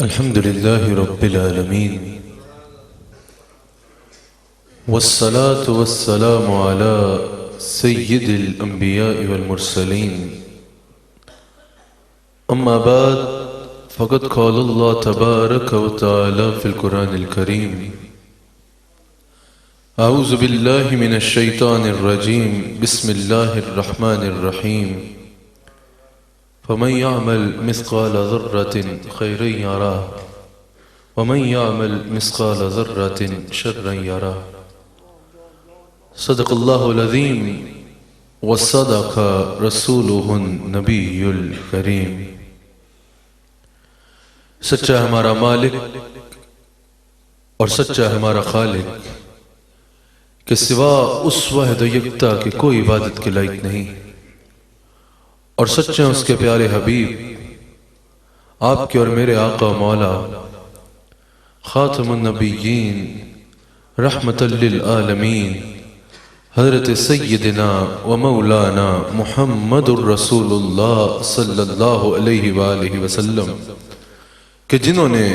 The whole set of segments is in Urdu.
الحمد لله رب العالمين والصلاة والسلام على سيد الأنبياء والمرسلين أما بعد فقد قال الله تبارك وتعالى في القرآن الكريم أعوذ بالله من الشيطان الرجيم بسم الله الرحمن الرحيم فمن يعمل مثقال ذرة خيرا يراه ومن يعمل مثقال ذرة شرا يراه صدق الله العظيم وصدق رسوله النبي الكريم۔ سچا ہمارا مالک اور سچا ہمارا خالق کہ سوا اس واحد و یکتا کہ کوئی عبادت کے لائق نہیں، اور سچے اس کے پیارے حبیب آپ کے اور میرے آقا مولا خاتم النبیین رحمت للعالمین حضرت سیدنا و مولانا محمد الرسول اللہ صلی اللہ علیہ وآلہ وسلم کہ جنہوں نے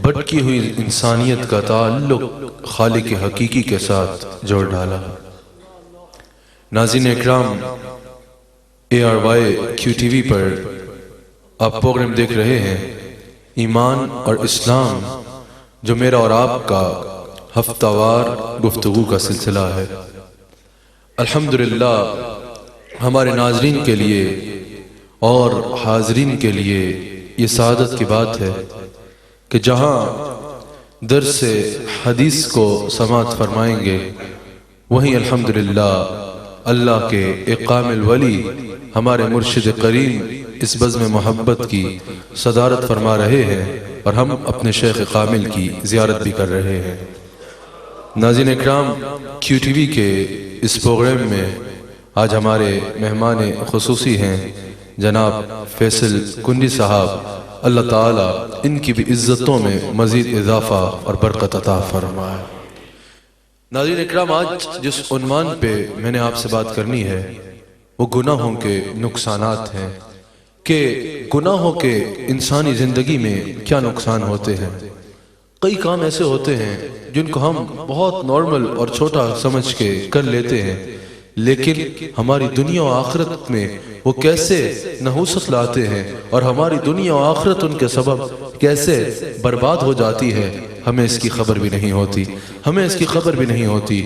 بھٹکی ہوئی انسانیت کا تعلق خالق حقیقی کے ساتھ جوڑ ڈالا۔ ناظرین اکرام، ARY-QTV پر آپ پروگرام دیکھ رہے ہیں ایمان اور اسلام، جو میرا اور آپ کا ہفتہ وار گفتگو کا سلسلہ ہے۔ الحمدللہ ہمارے ناظرین کے لیے اور حاضرین کے لیے یہ سعادت کی بات ہے کہ جہاں درس حدیث کو سماعت فرمائیں گے وہیں الحمدللہ اللہ کے ایک کامل ولی ہمارے مرشد کریم اس بزم محبت کی صدارت فرما رہے ہیں اور ہم اپنے شیخ کامل کی زیارت بھی کر رہے ہیں۔ ناظرین اکرام، QTV کے اس پروگرام میں آج ہمارے مہمان خصوصی ہیں جناب فیصل کنڈی صاحب، اللہ تعالیٰ ان کی بھی عزتوں میں مزید اضافہ اور برکت عطا فرمائے۔ ناظرین اکرام، آج جس عنوان پہ میں نے آپ سے بات کرنی ہے وہ گناہوں کے نقصانات ہیں، کہ گناہوں کے انسانی زندگی میں کیا نقصان ہوتے ہیں۔ کئی کام ایسے ہوتے ہیں جن کو ہم بہت نارمل اور چھوٹا سمجھ کے کر لیتے ہیں، لیکن ہماری دنیا و آخرت میں وہ کیسے نحوست لاتے ہیں اور ہماری دنیا و آخرت ان کے سبب کیسے برباد ہو جاتی ہے، ہمیں اس کی خبر بھی نہیں ہوتی۔ ہمیں اس کی خبر بھی نہیں ہوتی۔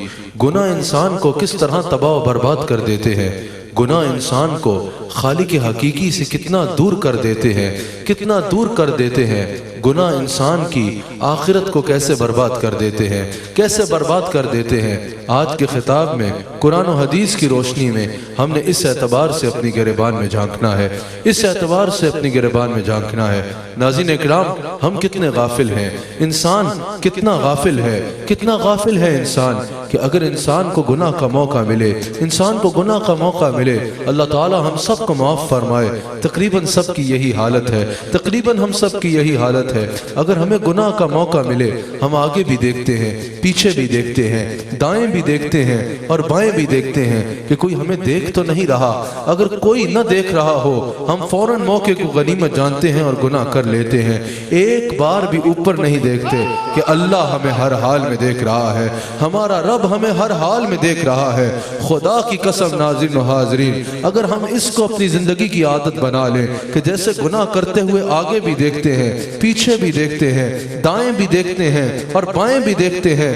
گناہ انسان کو کس طرح تباہ و برباد کر دیتے ہیں، گناہ انسان کو خالق حقیقی سے کتنا دور کر دیتے ہیں، کتنا دور کر دیتے ہیں۔ گناہ انسان کی آخرت کو کیسے برباد کر دیتے ہیں، کیسے برباد کر دیتے ہیں۔ آج کے خطاب میں قرآن و حدیث کی روشنی میں ہم نے اس اعتبار سے اپنی گریبان میں جھانکنا ہے، اس اعتبار سے اپنی گریبان میں جھانکنا ہے۔ ناظرین اکرام، ہم کتنے غافل ہیں، انسان کتنا غافل ہے، کتنا غافل ہے انسان، کہ اگر انسان کو گناہ کا موقع ملے، انسان کو گناہ کا موقع ملے، اللہ تعالی ہم سب کو معاف فرمائے۔ تقریباً سب کی یہی حالت ہے، تقریباً ہم سب کی یہی حالت ہے۔ اگر ہمیں گناہ کا موقع ملے، ہم آگے بھی دیکھتے ہیں، پیچھے بھی دیکھتے ہیں، دائیں بھی دیکھتے ہیں اور بائیں بھی دیکھتے ہیں کہ کوئی ہمیں دیکھ تو نہیں رہا۔ اگر کوئی نہ دیکھ رہا ہو، ہم فوراً موقع کو غنیمت جانتے ہیں اور گناہ کر لیتے ہیں۔ ایک بار بھی اوپر نہیں دیکھتے کہ اللہ ہمیں ہر حال میں دیکھ رہا ہے، ہمارا رب ہمیں ہر حال میں دیکھ رہا ہے۔ خدا کی قسم ناظرین و حاضرین، اگر ہم اس کو اپنی زندگی کی عادت بنا لیں کہ جیسے گناہ کرتے ہوئے آگے بھی دیکھتے ہیں، پیچھے بھی دیکھتے ہیں، دائیں بھی دیکھتے ہیں اور بائیں بھی دیکھتے ہیں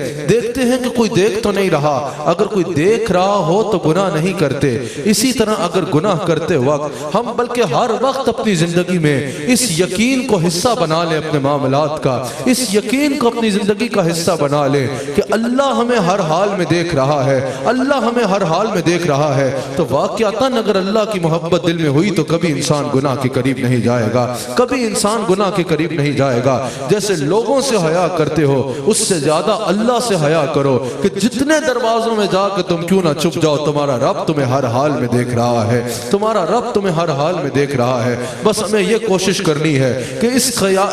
کہ کوئی دیکھ تو نہیں رہا، اگر کوئی دیکھ رہا ہو تو گناہ نہیں کرتے۔ اسی طرح اگر گناہ کرتے وقت ہم بلکہ ہر وقت اپنی زندگی میں اس یقین کو حصہ بنا لیں، اپنے معاملات کا اس یقین کو اپنی زندگی کا حصہ بنا لیں کہ اللہ ہمیں ہر حال میں دیکھ رہا ہے، اللہ ہمیں ہر حال میں دیکھ رہا ہے، تو واقعتاً اگر اللہ کی محبت دل میں ہوئی تو کبھی انسان گناہ کے قریب نہیں جائے گا، کبھی انسان گناہ کے قریب نہیں جائے گا۔ جیسے لوگوں سے حیا کرتے ہو، اس سے زیادہ اللہ سے حیا کرو کہ جتنے دروازوں میں جا کے تم کیوں نہ چھپ جاؤ، تمہارا رب تمہیں ہر حال میں دیکھ رہا ہے، تمہارا رب تمہیں ہر حال میں دیکھ رہا ہے۔ بس ہمیں یہ کوشش کرنی ہے کہ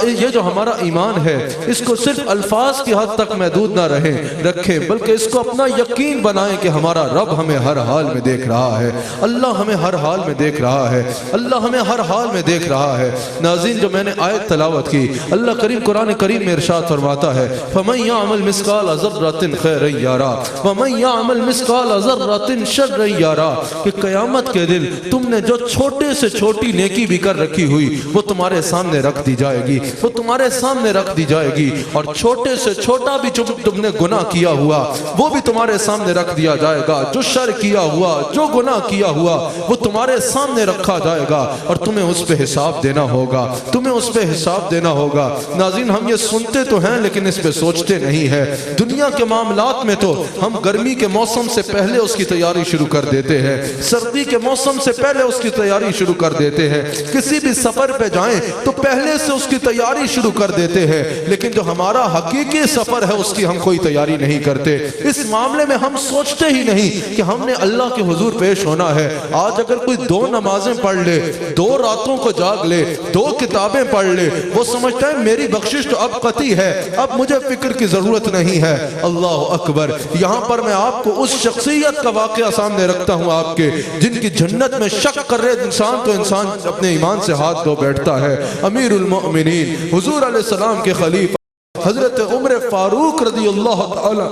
یہ جو ہمارا ایمان ہے اس کو صرف الفاظ کی حد تک محدود نہ رکھیں بلکہ اس کو اپنا یقین بنائیں کہ ہمارا رب ہمیں ہر حال میں دیکھ رہا ہے، اللہ ہمیں ہر حال میں دیکھ رہا ہے، اللہ ہمیں ہر حال میں دیکھ رہا ہے۔ ناظرین، جو میں نے آیت تلاوت کی، اللہ کریم قرآن کریم میں ارشاد فرماتا ہے فَمَن يَعْمَلْ مِثْقَالَ ذَرَّةٍ خَيْرًا يَرَهُ وَمَن يَعْمَلْ مِثْقَالَ ذَرَّةٍ شَرًّا يَرَهُ، کہ قیامت کے دن تم نے جو چھوٹے سے چھوٹی نیکی بھی کر رکھی ہوئی وہ تمہارے سامنے رکھ دی جائے گی، وہ تمہارے سامنے رکھ دی جائے گی، اور چھوٹے سے چھوٹا بھی جو تم نے گناہ کیا ہوا وہ بھی تمہارے سامنے رکھ دیا جائے گا، جو شر کیا ہوا، جو گناہ کیا ہوا وہ تمہارے سامنے رکھا جائے گا اور تمہیں اس پہ حساب دینا ہوگا، تمہیں اس پہ حساب دینا ہوگا۔ ناظرین، ہم یہ سنتے تو ہیں لیکن اس پہ سوچتے نہیں ہیں۔ دنیا کے معاملات میں تو ہم گرمی کے موسم سے پہلے اس کی تیاری شروع کر دیتے ہیں، سردی کے موسم سے پہلے اس کی تیاری شروع کر دیتے ہیں، کسی بھی سفر پہ جائیں تو پہلے سے اس کی تیاری شروع کر دیتے ہیں، لیکن جو ہمارا حقیقی سفر ہے اس کی ہم کوئی تیاری نہیں کرتے۔ اس معاملے میں ہم سوچتے ہی نہیں کہ ہم نے اللہ کے حضور پیش ہونا ہے۔ آج اگر کوئی 2 نمازیں پڑھ لے، 2 راتوں کو جاگ لے، 2 کتابیں پڑھ لے، وہ سمجھتا ہے میری بخشش تو اب قطعی ہے، اب مجھے فکر کی ضرورت نہیں ہے۔ اللہ اکبر! یہاں پر میں آپ کو اس شخصیت کا واقعہ سامنے رکھتا ہوں آپ کے، جن کی جنت میں شک کر رہے انسان تو انسان اپنے ایمان سے ہاتھ دھو بیٹھتا ہے۔ امیر المؤمنین حضور علیہ السلام کے خلیفہ حضرت عمر فاروق رضی اللہ تعالی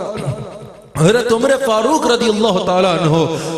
حضرت عمر فاروق رضی اللہ تعالیٰ عنہ،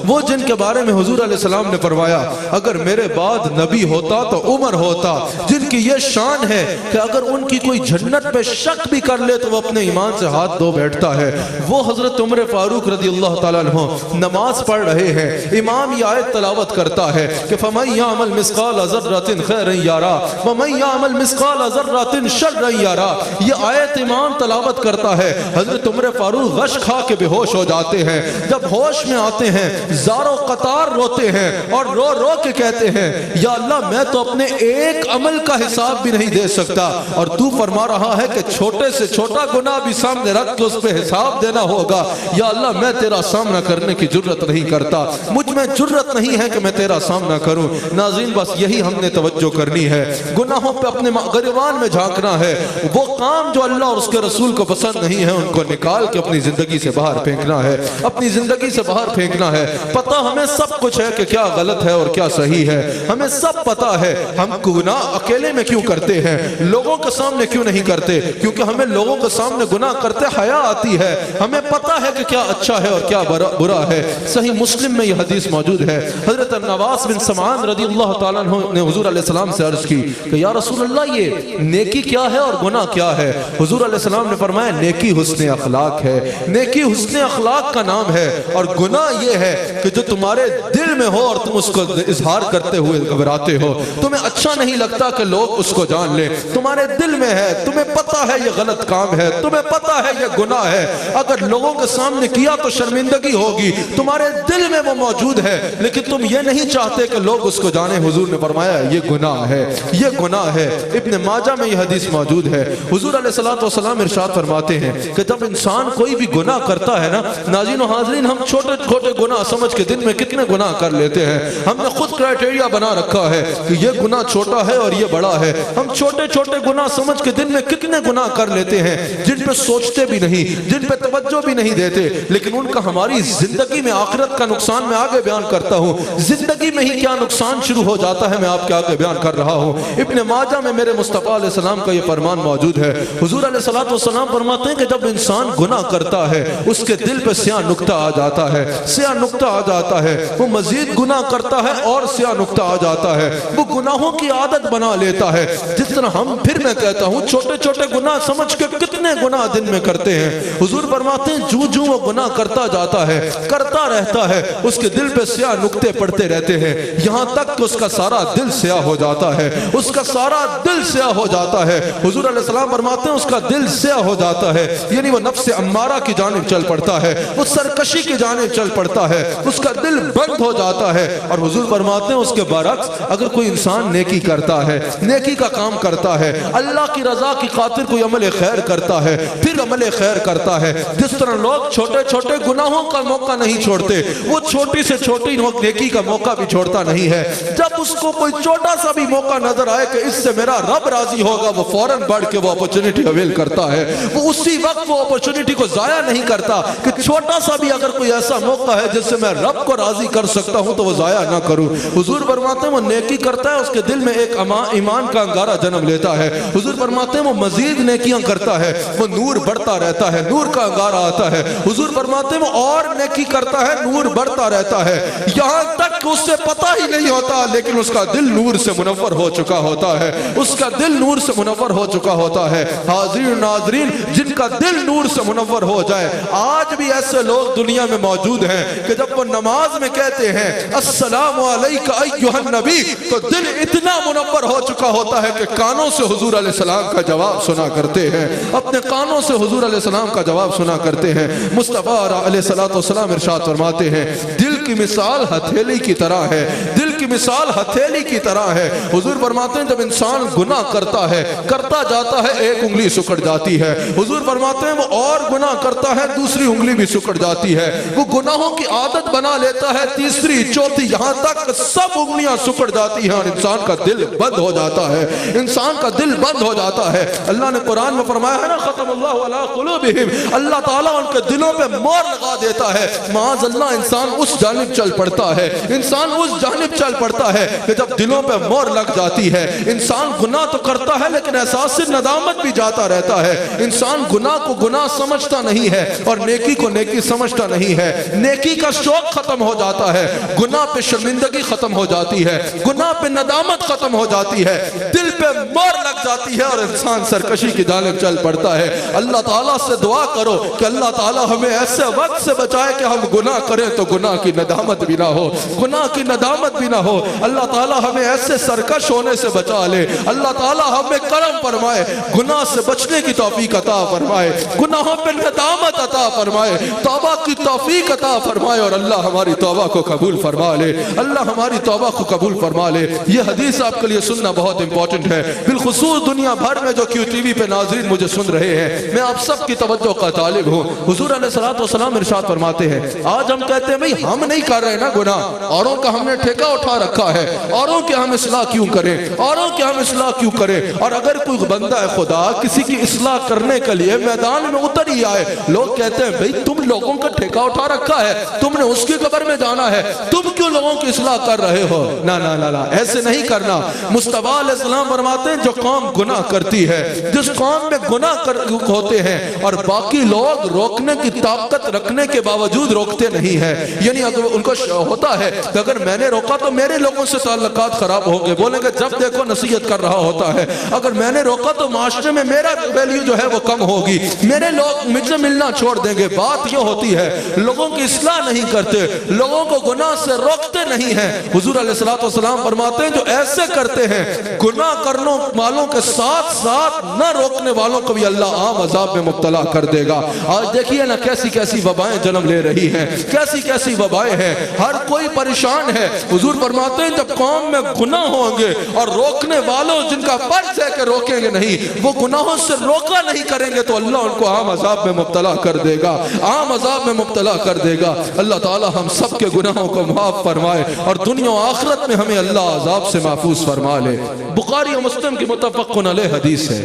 وہ جن کے بارے میں حضور علیہ السلام نے فرمایا اگر میرے بعد نبی ہوتا تو عمر ہوتا، جن کی یہ شان ہے کہ اگر ان کی کوئی جنت پہ شک بھی کر لے تو وہ اپنے ایمان سے ہاتھ دھو بیٹھتا ہے۔ وہ حضرت عمر فاروق رضی اللہ تعالیٰ عنہ نماز پڑھ رہے ہیں، امام یہ آیت تلاوت کرتا ہے کہ فَمَن يَعْمَلْ مِثْقَالَ ذَرَّةٍ خَيْرًا يَرَهُ وَمَن يَعْمَلْ مِثْقَالَ ذَرَّةٍ شَرًّا يَرَهُ۔ یہ آیت امام تلاوت کرتا ہے، حضرت عمر فاروق غش کھا کے ہوش ہو جاتے ہیں۔ جب ہوش میں آتے ہیں زارو قطار روتے ہیں اور رو رو کے کہتے ہیں یا اللہ میں تو اپنے ایک عمل کا حساب بھی نہیں دے سکتا اور تو فرما رہا ہے کہ چھوٹے سے چھوٹا گناہ بھی سامنے رکھ کے اس پہ حساب دینا ہوگا۔ یا اللہ میں تیرا سامنا کرنے کی جرت نہیں کرتا، مجھ میں جرت نہیں ہے کہ میں تیرا سامنا کروں۔ ناظرین، بس یہی ہم نے توجہ کرنی ہے، گناہوں پہ اپنے گریبان میں جھانکنا ہے، وہ کام جو اللہ اور اس کے رسول کو پسند نہیں ہے ان کو نکال کے اپنی زندگی سے باہر پھینکنا ہے، اپنی زندگی سے باہر پھینکنا ہے۔ پتہ ہمیں سب کچھ ہے کہ کیا غلط ہے اور کیا صحیح ہے، ہمیں سب پتہ ہے۔ ہم گناہ اکیلے میں کیوں کرتے ہیں، لوگوں کے سامنے کیوں نہیں کرتے؟ کیونکہ ہمیں لوگوں کے سامنے گناہ کرتے حیا آتی ہے، ہمیں پتہ ہے کہ کیا اچھا ہے اور کیا برا ہے۔ صحیح مسلم میں یہ حدیث موجود ہے، حضرت نواس بن سمعان رضی اللہ تعالیٰ عنہ نے حضور علیہ السلام سے عرض کی کہ یا رسول اللہ یہ نیکی کیا ہے اور گناہ کیا ہے؟ حضور علیہ السلام نے فرمایا نیکی حسن اخلاق ہے، نیکی حسن اخلاق کا نام ہے، اور گناہ یہ ہے کہ جو تمہارے دل میں ہو اور تم اس کو اظہار کرتے ہوئے گھبراتے ہو، تمہیں اچھا نہیں لگتا کہ لوگ اس کو جان لیں، تمہارے دل میں ہے، تمہیں پتہ ہے یہ غلط کام ہے، تمہیں پتہ ہے یہ گناہ ہے، اگر لوگوں کے سامنے کیا تو شرمندگی ہوگی، تمہارے دل میں وہ موجود ہے لیکن تم یہ نہیں چاہتے کہ لوگ اس کو جانیں۔ حضور نے فرمایا یہ گناہ ہے، یہ گناہ ہے۔ ابن ماجہ میں یہ حدیث موجود ہے، حضور علیہ السلام ارشاد فرماتے ہیں کہ جب انسان کوئی بھی گناہ کرتا ہے نا، ناظرین و حاضرین، ہم چھوٹے چھوٹے گناہ سمجھ کے دن میں کتنے گناہ کر لیتے ہیں، ہم نے خود کرائٹیریا بنا رکھا ہے کہ یہ گناہ چھوٹا ہے اور یہ بڑا ہے۔ ہم چھوٹے چھوٹے گناہ سمجھ کے دن میں کتنے گناہ کر لیتے ہیں جن پہ سوچتے بھی نہیں، جن پہ توجہ بھی نہیں دیتے، لیکن ان کا ہماری زندگی میں آخرت کا نقصان میں آگے بیان کرتا ہوں، زندگی میں ہی کیا نقصان شروع ہو جاتا ہے میں آپ کے آگے بیان کر رہا ہوں۔ ابن ماجہ میں میرے مصطفیٰ علیہ السلام کا یہ فرمان موجود ہے، حضور علیہ السلام فرماتے ہیں کہ جب انسان گناہ کرتا ہے اس کے دل پہ سیاہ نقطہ آ جاتا ہے، سیاہ نقطہ آ جاتا ہے، وہ مزید گناہ کرتا ہے اور سیاہ نقطہ آ جاتا ہے، وہ گناہوں کی عادت بنا لیتا ہے۔ جس طرح ہم، پھر میں کہتا ہوں، چھوٹے چھوٹے گناہ سمجھ کے کتنے گناہ دن میں کرتے ہیں۔ حضور فرماتے ہیں جو جو وہ گناہ کرتا جاتا ہے، کرتا رہتا ہے، اس کے دل پہ سیاہ نقطے پڑتے رہتے ہیں، یہاں تک کہ اس کا سارا دل سیاہ ہو جاتا ہے، اس کا سارا دل سیاہ ہو جاتا ہے۔ حضور علیہ السلام فرماتے ہیں اس کا دل سیاہ ہو جاتا ہے، یعنی وہ نفس امارہ کی جانب چل پڑتا ہے, وہ سرکشی کی جانب چل پڑتا ہے, اس کا دل بند ہو جاتا ہے. اور حضور فرماتے ہیں اس کے برعکس اگر کوئی انسان نیکی کرتا ہے, نیکی کا کام کرتا ہے, اللہ کی رضا کی خاطر کوئی عمل خیر کرتا ہے, پھر عمل خیر کرتا ہے, جس طرح لوگ چھوٹے چھوٹے گناہوں کا موقع نہیں چھوڑتے, وہ چھوٹی سے چھوٹی نیکی کا موقع بھی چھوڑتا نہیں ہے. جب اس کو کوئی چھوٹا سا بھی موقع نظر آئے کہ اس سے میرا رب راضی ہوگا, وہ فوراً بڑھ کے وہ اپورچنٹی اویل کرتا ہے. وہ اسی وقت وہ اپورچنٹی کو ضائع نہیں کرتا کہ چھوٹا سا بھی اگر کوئی ایسا موقع ہے جس سے میں رب کو راضی کر سکتا ہوں تو وہ ضائع نہ کروں. حضور فرماتے ہیں وہ نیکی کرتا ہے, اس کے دل میں ایک ایمان کا انگارہ جنم لیتا ہے. حضور فرماتے ہیں وہ مزید نیکیاں کرتا ہے, وہ نور بڑھتا رہتا ہے, نور کا انگارہ آتا ہے. حضور فرماتے ہیں وہ اور نیکی کرتا ہے, نور بڑھتا رہتا ہے, یہاں تک کہ اس سے پتہ ہی نہیں ہوتا لیکن اس کا دل نور سے منور ہو چکا ہوتا ہے, اس کا دل نور سے منور ہو چکا ہوتا ہے. حاضرین ناظرین, جن کا دل نور سے منور ہو جائے, آج بھی ایسے لوگ دنیا میں موجود ہیں کہ جب وہ نماز میں کہتے ہیں السلام علیکہ ایھا النبی, تو دل اتنا منور ہو چکا ہوتا ہے کہ کانوں سے حضور علیہ السلام کا جواب سنا کرتے ہیں, اپنے کانوں سے حضور علیہ السلام کا جواب سنا کرتے ہیں. مصطفیٰ علیہ السلام ارشاد فرماتے ہیں دل کی مثال ہتھیلی کی طرح ہے, دل کی مثال ہتھیلی کی طرح ہے. حضور فرماتے ہیں جب انسان گناہ کرتا ہے, کرتا جاتا ہے, ایک انگلی سکڑ جاتی ہے. حضور فرماتے ہیں وہ اور گناہ کرتا ہے, دوسری انگلی بھی سکڑ جاتی ہے. وہ گناہوں کی عادت بنا لیتا ہے, تیسری چوتھی یہاں تک سب انگلیاں سکڑ جاتی ہیں اور انسان کا دل بند ہو جاتا ہے, انسان کا دل بند ہو جاتا ہے. اللہ نے قرآن میں فرمایا ہے نا ختم اللہ علی قلوبہم, اللہ تعالیٰ ان کے دلوں پہ مور لگا دیتا ہے. معاذ اللہ انسان اس جانب چل پڑتا ہے, انسان اس جانب چل پڑتا ہے کہ جب دلوں پہ مور لگ جاتی ہے, انسان گناہ تو کرتا ہے لیکن احساس ندامت بھی جاتا رہتا ہے. انسان گناہ کو گناہ سمجھتا نہیں ہے اور نیکی کو نیکی سمجھتا نہیں ہے. نیکی کا شوق ختم ہو جاتا ہے, گناہ پہ شرمندگی ختم ہو جاتی ہے, گناہ پہ ندامت ختم ہو جاتی ہے, دل پہ مور لگ جاتی ہے اور انسان سرکشی کی جانب چل پڑتا ہے. اللہ تعالیٰ سے دعا کرو کہ اللہ تعالیٰ ہمیں ایسے وقت سے بچائے کہ ہم گناہ کریں تو گناہ کی ندامت بھی نہ ہو, گناہ کی ندامت بھی نہ ہو. اللہ تعالیٰ ہمیں ایسے سرکش ہونے سے بچا لے. اللہ تعالیٰ ہمیں کرم فرمائے, گناہ سے بچنے کی توفیق عطا فرمائے, گناہوں پہ ندامت عطا فرمائے, توبہ کی توفیق عطا فرمائے, اور اللہ ہماری توبہ کو قبول فرما لے, اللہ ہماری توبہ کو قبول فرما لے. یہ حدیث آپ کے لیے سننا بہت امپورٹنٹ ہے, بالخصوص دنیا بھر میں جو کیو ٹی وی پہ ناظرین مجھے سن رہے ہیں, میں آپ سب کی توجہ کا طالب ہوں. حضور علیہ السلام ارشاد فرماتے ہیں آج ہم کہتے ہیں بھئی ہم نہیں کر رہے نا گناہ, اوروں کا ہم نے ٹھیکہ اٹھا رکھا ہے, اوروں کے ہم اصلاح کیوں کریں, اوروں کے ہم اصلاح کیوں کریں. اور اگر کوئی بندہ خدا کسی کی اصلاح کرنے کے لیے میدان میں اتر ہی آئے, لوگ کہتے ہیں بھئی تم لوگوں کا ٹھیکہ اٹھا رکھا ہے, تم نے اس کی قبر میں جانا ہے, تم کیوں لوگوں کی اصلاح کر رہے ہو. نا نا نا نا, ایسے نہیں کرنا. مصطفیٰ علیہ السلام فرماتے ہیں جو قوم گناہ کرتی ہے, جس قوم میں گناہ ہوتے ہیں اور باقی لوگ روکنے کی طاقت رکھنے کے باوجود روکتے نہیں ہیں, یعنی اگر ان کو ہوتا ہے کہ اگر میں نے روکا تو میرے لوگوں سے تعلقات خراب ہوں گے, بولیں گے جب دیکھو نصیحت کر رہا ہوتا ہے, اگر میں نے روکا تو معاشرے میں میرا ویلیو جو ہے وہ کم ہوگی, میرے لوگ مجھ سے ملنا چھوڑ دیں گے. بات یہ ہوتی ہے لوگوں کی اصلاح نہیں کرتے, لوگوں کو گناہ سے روکتے نہیں ہیں. حضور علیہ السلام فرماتے ہیں جو ایسے کرتے ہیں گناہ کرنے والوں کے ساتھ ساتھ نہ روکنے والوں کو بھی اللہ عام عذاب میں مبتلا کر دے گا. آج دیکھیے نا کیسی کیسی وبائیں جنم لے رہی ہیں, کیسی کیسی وبائیں ہیں, ہر کوئی پریشان ہے. حضور فرماتے ہیں جب قوم میں گناہ ہوں گے اور روکنے والوں جن کا فرض ہے کہ روکیں گے نہیں, وہ گناہوں سے روکا نہیں کریں گے تو اللہ ان کو عام عذاب میں مبتلا کر دے گا, عام عذاب میں مبتلا کر دے گا. اللہ تعالی ہم سب کے گناہوں کو معاف فرمائے اور دنیا و آخرت میں ہمیں اللہ عذاب سے محفوظ فرما لے. بخاری و مسلم کی متفق علیہ حدیث ہے.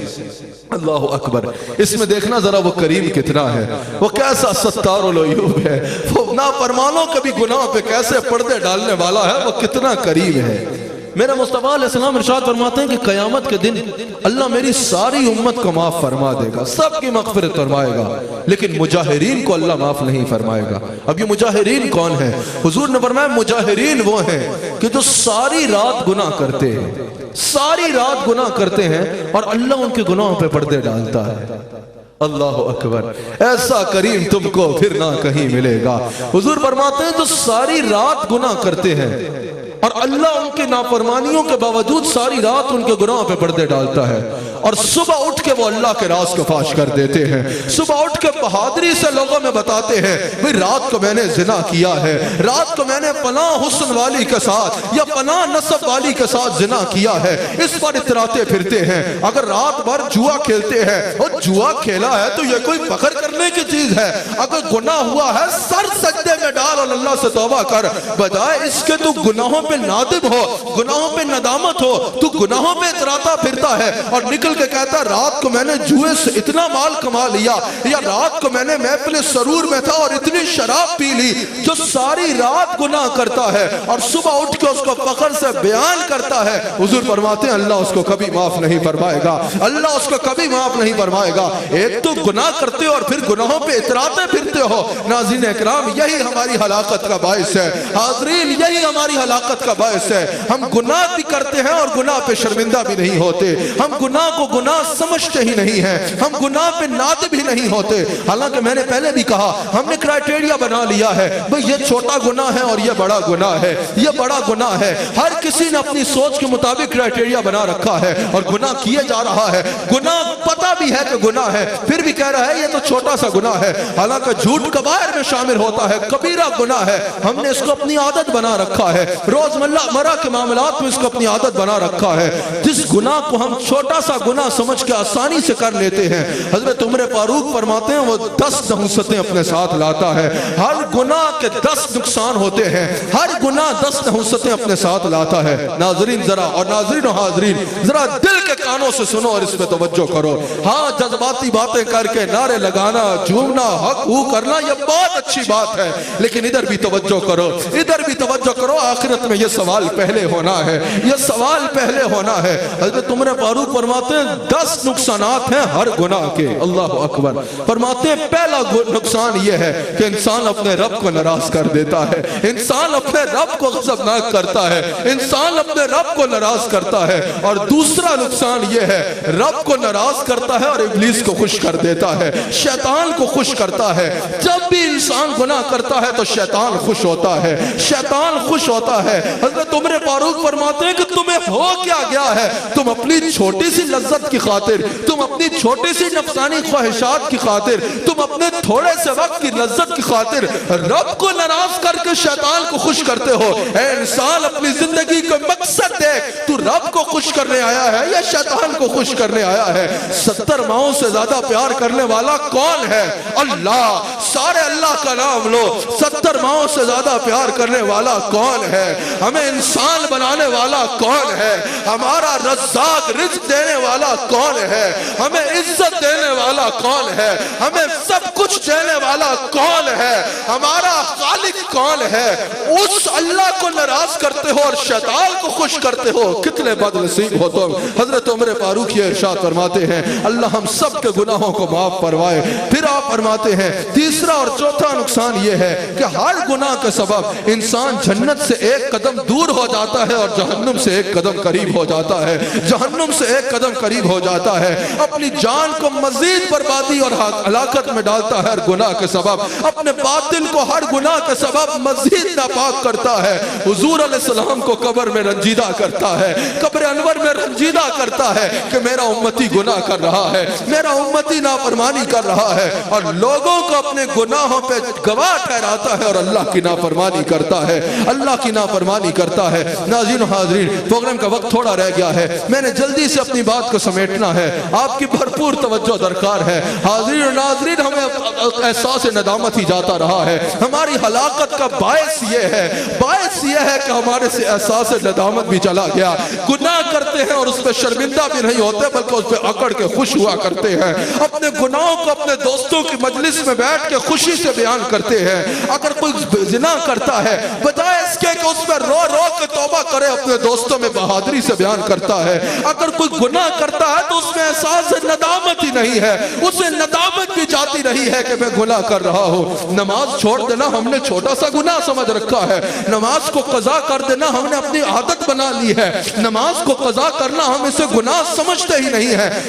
اللہ اکبر, اس میں دیکھنا ذرا وہ کریم کتنا ہے, وہ کیسا ستار العیوب ہے, وہ نافرمانوں کے بھی گناہ پہ کیسے پردے ڈالنے والا ہے, وہ کتنا کریم ہے. میرے مصطفیٰ علیہ السلام ارشاد فرماتے ہیں کہ قیامت کے دن اللہ میری ساری امت کو معاف فرما دے گا, سب کی مغفرت فرمائے گا, لیکن مجاہرین کو اللہ معاف نہیں فرمائے گا. اب یہ مجاہرین کون ہیں؟ حضور نے فرمایا مجاہرین وہ ہیں کہ جو ساری رات گناہ کرتے ہیں, ساری رات گناہ کرتے ہیں اور اللہ ان کے گناہوں پہ پردے ڈالتا ہے. اللہ اکبر, ایسا کریم تم کو پھر نہ کہیں ملے گا. حضور فرماتے ہیں جو ساری رات گناہ کرتے ہیں اور اللہ ان کی نافرمانیوں کے باوجود ساری رات ان کے گناہوں پہ پردے ڈالتا ہے، اور صبح اٹھ کے وہ اللہ کے راز کو فاش کر دیتے ہیں، صبح اٹھ کے بہادری سے لوگوں میں بتاتے ہیں بھئی رات کو میں نے زنا کیا ہے، رات کو میں نے فلاں حسن والی کے ساتھ یا فلاں نسب والی کے ساتھ زنا کیا ہے، اس پر اتراتے پھرتے ہیں۔ اگر رات بھر جوا کھیلتے ہیں، اور جوا کھیلا ہے تو یہ کوئی فخر کرنے کی چیز ہے؟ اگر گناہ ہوا ہے سر سجدے میں ڈال اور اللہ سے توبہ کر، بجائے اس کے تو گناہوں پہ نادم ہو، گناہوں پہ ندامت ہو، تو گناہوں پہ اتراتا پھرتا ہے اور نکل کے کہتا رات کو میں نے جوئے سے اتنا مال کما لیا، یا رات کو میں نے محفل سرور میں تھا اور اتنی شراب پی لی۔ جو ساری رات گناہ کرتا ہے اور صبح اٹھ کے اس کو فخر سے بیان کرتا ہے، حضور فرماتے ہیں اللہ اس کو کبھی معاف نہیں فرمائے گا، اللہ اس کو کبھی معاف نہیں فرمائے گا۔ ایک تو گناہ کرتے ہو اور پھر گناہوں پہ اتراتے پھرتے ہو۔ ناظرین اکرام، یہی ہماری ہلاکت کا باعث ہے، حاضرین یہی ہماری ہلاکت کا باعث ہے۔ ہم گناہ بھی کرتے ہیں اور گناہ پہ شرمندہ بھی نہیں ہوتے، ہم گناہ کو گناہ سمجھتے ہی نہیں ہیں، ہم گناہ پہ نادم ہی نہیں ہوتے۔ حالانکہ میں نے پہلے بھی کہا ہم نے کرائٹیریا بنا لیا ہے، بھئی یہ چھوٹا گناہ ہے اور یہ بڑا گناہ ہے، یہ بڑا گناہ ہے۔ ہر کسی نے اپنی سوچ کے مطابق کرائٹیریا بنا رکھا ہے اور گناہ کیے جا رہا ہے۔ گناہ پتہ بھی ہے کہ گناہ ہے، پھر بھی کہہ رہا ہے یہ تو چھوٹا سا گناہ ہے، حالانکہ جھوٹ کبائر میں شامل ہوتا ہے، کبیرہ گناہ ہے۔ ہم نے اس کو اپنی عادت بنا رکھا ہے، روزمرہ کے معاملات میں اس کو اپنی عادت بنا رکھا ہے۔ جس گناہ کو ہم چھوٹا سا گناہ سمجھ کے آسانی سے کر لیتے ہیں، حضرت عمر فاروق فرماتے ہیں وہ 10 نحوستیں اپنے ساتھ لاتا ہے۔ ہر گناہ کے 10 نقصان ہوتے ہیں، ہر گناہ 10 نحوستیں اپنے ساتھ لاتا ہے۔ ناظرین ذرا، اور ناظرین و حاضرین ذرا دل کے کانوں سے سنو اور اس پہ توجہ کرو۔ ہاں جذباتی باتیں کر کے نعرے لگانا، جھومنا، حق ہو کرنا یہ بہت اچھی بات ہے، لیکن ادھر بھی توجہ کرو، ادھر بھی توجہ کرو۔ آخرت میں یہ سوال پہلے ہونا ہے، یہ سوال پہلے ہونا ہے۔ حضرت عمر فاروق فرماتے ہیں 10 نقصانات ہیں ہر گناہ کے۔ اللہ اکبر۔ فرماتے ہیں پہلا نقصان یہ ہے کہ انسان اپنے رب کو ناراض کر دیتا ہے، انسان اپنے رب کو غضبناک کرتا ہے، انسان اپنے رب کو ناراض کرتا ہے۔ اور دوسرا نقصان یہ ہے رب کو ناراض کرتا ہے اور ابلیس کو خوش کر دیتا ہے، شیطان کو خوش کرتا ہے۔ جب بھی انسان گناہ کرتا ہے تو شیطان خوش ہوتا ہے، شیطان خوش ہوتا ہے۔ حضرت عمر فاروق فرماتے ہیں کہ تمہیں ہو کیا گیا ہے؟ تم اپنی چھوٹی سی لذت کی خاطر، تم اپنی چھوٹی سی نفسانی خواہشات کی خاطر، تم اپنے تھوڑے سے وقت کی لذت کی خاطر رب کو ناراض کر کے شیطان کو خوش کرتے ہو۔ اے انسان اپنی زندگی کا مقصد دیکھ، تو رب کو خوش کرنے آیا ہے یا شیطان کو خوش کرنے آیا ہے؟ 70 ماؤں سے زیادہ پیار کرنے والا کون ہے؟ اللہ۔ سارے اللہ کا نام لو۔ 70 ماؤں سے زیادہ پیار کرنے والا کون ہے؟ ہمیں انسان بنانے والا کون ہے؟ ہمارا رزاق رزق دینے والا کون ہے؟ ہمیں عزت دینے والا کون ہے؟ ہمیں سب کچھ دینے والا کون ہے؟ ہمارا خالق کون ہے؟ اس اللہ کو ناراض کرتے ہو اور شیطان کو خوش کرتے ہو، کتنے بد نصیب ہو تم۔ حضرت عمر فاروق یہ ارشاد فرماتے ہیں اللہ ہم سب کے گناہوں کو معاف فرمائے۔ پھر آپ فرماتے ہیں تیسرا اور چوتھا نقصان یہ ہے کہ ہر گناہ کے سبب انسان جنت سے ایک قدم دور ہو جاتا ہے اور جہنم سے ایک قدم قریب ہو جاتا ہے، جہنم سے ایک قدم قریب ہو جاتا ہے۔ اپنی جان کو مزید بربادی اور ہلاکت میں ڈالتا ہے ہر گناہ کے سبب، اپنے باطن کو ہر گناہ کے سبب مزید ناپاک کرتا ہے۔ حضور علیہ السلام کو قبر میں رنجیدہ کرتا ہے، قبر انور میں رنجیدہ کرتا ہے کہ میرا امتی گناہ کر رہا ہے، میرا امتی نافرمانی کر رہا ہے، اور لوگوں کو اپنے گناہوں پہ گواہ ٹھہراتا ہے اور اللہ کی نافرمانی کرتا ہے، اللہ کی نافرمانی کرتا ہے۔ ناظرین و حاضرین، پروگرام کا وقت تھوڑا رہ گیا ہے، میں نے جلدی سے اپنی بات کو سمیٹنا ہے، آپ کی بھرپور توجہ درکار ہے۔ حاضرین و ناظرین، ہمیں احساس ندامت ہی جاتا رہا ہے۔ ہماری ہلاکت کا باعث یہ ہے کہ ہمارے سے احساس ندامت بھی چلا گیا۔ گناہ کرتے ہیں اور اس پہ شرمندہ بھی نہیں ہوتے بلکہ اس پہ اکڑ کے خوش ہوا کرتے ہیں، اپنے گناہوں کو اپنے دوستوں کی مجلس میں بیٹھ کے خوشی سے بیان کرتے ہیں۔ اگر کوئی زنا کرتا ہے بجائے اس کے کہ اس پہ رو رو کے توبہ کرے، اپنے دوستوں میں بہادری سے بیان کرتا ہے۔ اگر کوئی گناہ کرتا ہے تو اس میں احساس ندامت ہی نہیں ہے، اسے ندامت بھی جاتی نہیں ہے کہ میں گناہ کر رہا ہوں۔ نماز چھوڑ دینا ہم نے چھوٹا سا گناہ سمجھ رکھا ہے، نماز کو قضا کر دینا ہم نے اپنی عادت بنا لی ہے، نماز کو قضا کرنا ہم اسے گناہ سمجھتے ہی نہیں ہے،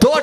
2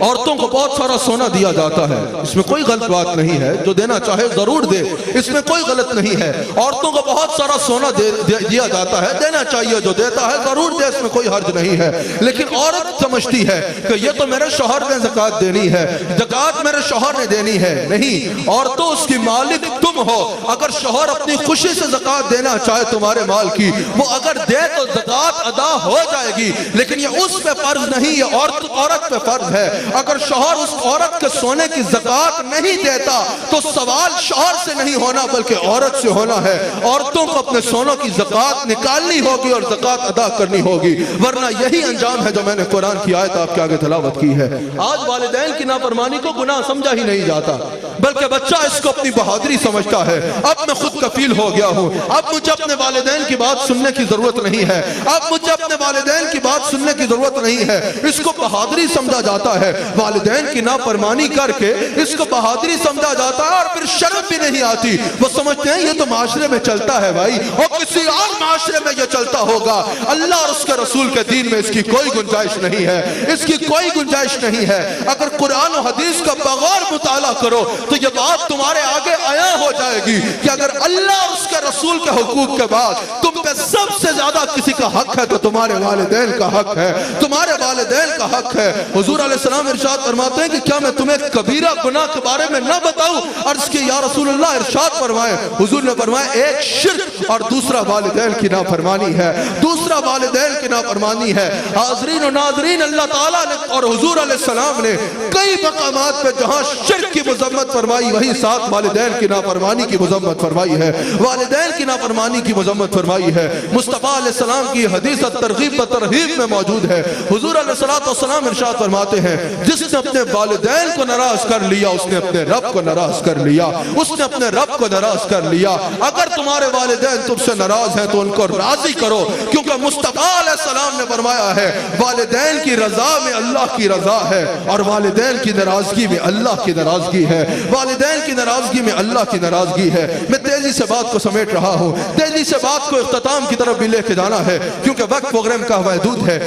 عورتوں کو بہت سارا سونا دیا جاتا ہے، اس میں کوئی غلط بات نہیں ہے، جو دینا چاہے ضرور دے، اس میں کوئی غلط نہیں ہے۔ عورتوں کو بہت سارا سونا دیا جاتا ہے، دینا چاہیے، جو دیتا ہے ضرور دے، اس میں کوئی حرج نہیں ہے۔ لیکن عورت سمجھتی ہے کہ یہ تو میرے شوہر نے زکوٰۃ دینی ہے، زکوٰۃ میرے شوہر نے دینی ہے۔ نہیں، عورتوں اس کی مالک تم ہو۔ اگر شوہر اپنی خوشی سے زکوٰۃ دینا چاہے تمہارے مال کی، وہ اگر دے تو زکوٰۃ ادا ہو جائے گی، لیکن یہ اس پہ فرض نہیں، یہ عورت پہ فرض ہے۔ اگر شوہر اس عورت کے سونے کی زکوٰۃ نہیں دیتا تو سوال شوہر سے نہیں ہونا بلکہ عورت سے ہونا ہے۔ عورتوں کو اپنے سونوں کی زکوٰۃ نکالنی ہوگی اور زکوٰۃ ادا کرنی ہوگی، ورنہ یہی انجام ہے جو میں نے قرآن کی آیت آپ کے آگے تلاوت کی ہے۔ آج والدین کی نافرمانی کو گناہ سمجھا ہی نہیں جاتا، بلکہ بچہ اس کو اپنی بہادری سمجھتا ہے۔ اب میں خود کفیل ہو گیا ہوں، اب مجھے اپنے والدین کی بات سننے کی ضرورت نہیں ہے، اب مجھے اپنے والدین کی بات سننے کی ضرورت نہیں ہے۔ اس کو بہادری سمجھا جاتا ہے، والدین کی نافرمانی کر کے اس کو بہادری سمجھا جاتا ہے، اور پھر شرم بھی نہیں آتی۔ وہ سمجھتے ہیں یہ تو معاشرے میں چلتا ہے بھائی، اور کسی اور معاشرے میں یہ چلتا ہوگا، اللہ اور اس کے رسول کے دین میں اس کی کوئی گنجائش نہیں ہے، اس کی کوئی گنجائش نہیں ہے۔ اگر قرآن و حدیث کا بغور مطالعہ کرو تو یہ بات تمہارے آگے عیاں ہو جائے گی کہ اگر اللہ اور اس کے رسول کے حقوق کے بعد تم پہ سب سے زیادہ کسی کا حق ہے تو تمہارے والدین کا حق ہے، تمہارے والدین کا حق ہے۔ حضور علیہ السلام ارشاد فرماتے ہیں کہ کیا میں تمہیں کبیرہ گناہ کے بارے میں نہ بتاؤں؟ عرض کی یا رسول اللہ، ارشاد فرمائیں۔ حضور نے فرمایا ایک شرک اور دوسرا والدین کی نافرمانی ہے، دوسرا والدین کی نافرمانی ہے۔ حاضرین و ناظرین، اللہ تعالیٰ نے اور حضور علیہ السلام نے کئی مقامات پہ جہاں شرک کی مذمت فرمائی، وہیں ساتھ والدین کی نافرمانی کی مذمت فرمائی ہے، والدین کی نافرمانی کی مذمت فرمائی ہے۔ مصطفیٰ علیہ السلام کی حدیث ترغیب و ترہیب میں موجود ہے۔ حضور علیہ السلام ارشاد فرماتے ہیں جس نے اپنے والدین کو ناراض کر لیا اس نے اپنے رب کو ناراض کر لیا، اس نے اپنے رب کو ناراض کر لیا۔ اگر تمہارے والدین تم سے ناراض ہیں تو ان کو راضی کرو، کیونکہ مصطفیٰ علیہ السلام نے فرمایا ہے والدین کی رضا میں اللہ کی رضا ہے، اور والدین کی ناراضگی میں اللہ کی ناراضگی ہے، والدین کی ناراضگی میں اللہ کی ناراضگی ہے۔ میں تیزی سے بات کو سمیٹ رہا ہوں، تیزی سے بات کو اختتام کی طرف بھی لے کے جانا ہے، کیونکہ وقت پروگرام کا محدود ہے۔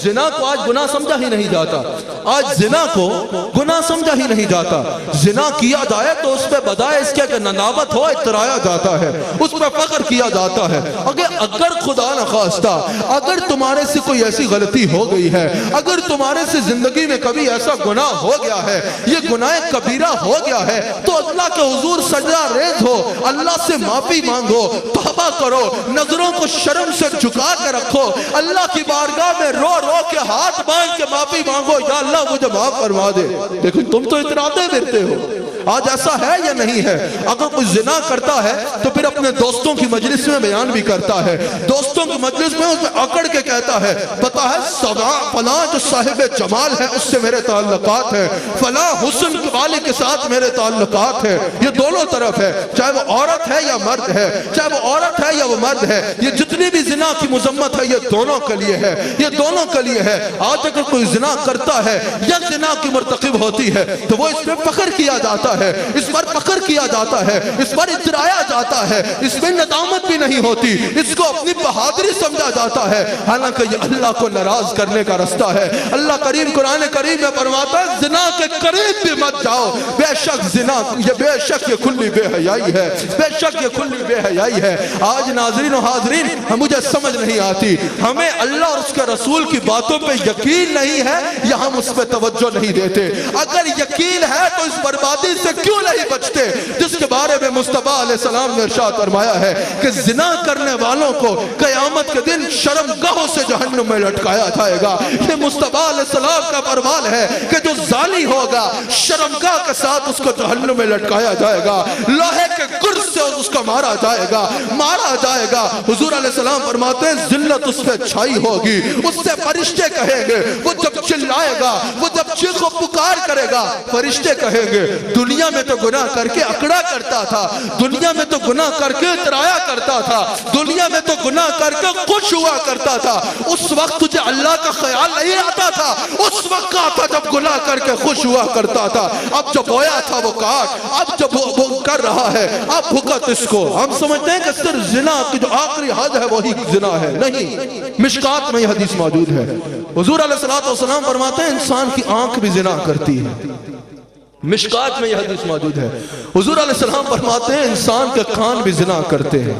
زنا کو آج گناہ سمجھا ہی نہیں جاتا، آج زنا کو گناہ سمجھا ہی نہیں جاتا۔ زنا کیا جائے تو اس پہ بدائے اس کے ندامت ہو اترایا جاتا ہے، اس پہ فخر کیا جاتا ہے۔ اگر خدا نخواستہ اگر تمہارے سے کوئی ایسی غلطی ہو گئی ہے، اگر تمہارے سے زندگی میں کبھی ایسا گناہ ہو گیا ہے، یہ گناہ کبیرہ ہو گیا ہے، تو اللہ کے حضور سجدہ ریز ہو، اللہ سے معافی مانگو، توبہ کرو، نظروں کو شرم سے جھکا کے رکھو، اللہ کی بارگاہ میں رو رو کے ہاتھ باندھ کے معافی مانگو، یا اللہ مجھے معاف فرما دے۔ لیکن تم تو اتراتے پھرتے ہو۔ آج ایسا ہے یا نہیں ہے؟ اگر کوئی زنا کرتا ہے تو پھر اپنے دوستوں کی مجلس میں بیان بھی کرتا ہے، دوستوں کی مجلس میں اس میں اکڑ کے کہتا ہے پتہ ہے فلاں جو صاحب جمال ہے اس سے میرے تعلقات ہیں، فلاں حسن والے کے ساتھ میرے تعلقات ہیں۔ یہ دونوں طرف ہے، چاہے وہ عورت ہے یا مرد ہے، چاہے وہ عورت ہے یا وہ مرد ہے، یہ جتنی بھی زنا کی مذمت ہے یہ دونوں کے لیے ہے، یہ دونوں کے لیے ہے۔ آج اگر کوئی زنا کرتا ہے یا زنا کی مرتکب ہوتی ہے تو وہ اس پہ فخر کیا جاتا ہے، اس پر فخر کیا جاتا ہے، اس پر اترایا جاتا ہے، اس میں ندامت بھی نہیں ہوتی، اس کو اپنی بہادری سمجھا جاتا ہے، حالانکہ یہ اللہ کو ناراض کرنے کا رستہ ہے۔ اللہ کریم قرآن کریم میں فرماتا ہے زنا کے قریب بھی مت جاؤ، بے شک زنا بے شک یہ کھلی بے حیائی ہے، بے شک یہ کھلی بے حیائی ہے۔ آج ناظرین و حاضرین مجھے سمجھ نہیں آتی، ہمیں اللہ اور اس کے رسول کی باتوں پہ یقین نہیں ہے یا ہم اس پہ توجہ نہیں دیتے؟ اگر یقین ہے تو اس بربادی سے کیوں نہیں بچتے جس کے بارے میں مصطفیٰ علیہ السلام نے ارشاد فرمایا ہے کہ زنا کرنے والوں کو قیامت کے دن شرمگاہوں سے جہنم میں لٹکایا جائے گا۔ یہ مصطفیٰ علیہ السلام کا فرمان ہے کہ جو زانی ہوگا شرمگاہ کے ساتھ اس کو جہنم میں لٹکایا جائے گا، لوہے کے گرز سے اس کو مارا جائے گا، مارا جائے گا۔ حضور علیہ السلام فرماتے ہیں ذلت اس پہ چھائی ہوگی، اس سے فرشتے کہیں گے، وہ جب چلائے گا، وہ جب چیخ و پکار کرے گا، فرشتے کہیں گے دنیا میں تو گناہ کر کے اکڑا کرتا تھا، دنیا میں تو گناہ کر کے اترایا کرتا تھا، دنیا میں تو گناہ کر کے خوش ہوا کرتا تھا۔ اس وقت تجھے اللہ کا خیال نہیں آتا تھا، اس وقت آتا جب گناہ کر کے خوش ہوا کرتا تھا۔ اب جب بویا تھا وہ کاٹ، اب جب وہ کر رہا ہے اب بھگت اس کو۔ ہم سمجھتے ہیں کہ صرف زنا کی جو آخری حد ہے وہی زنا ہے، نہیں، مشکات میں یہ حدیث موجود ہے۔ حضور علیہ السلام فرماتے ہیں انسان کی آنکھ بھی زنا کرتی ہے، مشکات میں یہ حدیث موجود ہے۔ حضور علیہ السلام فرماتے ہیں انسان کے کان بھی زنا کرتے ہیں،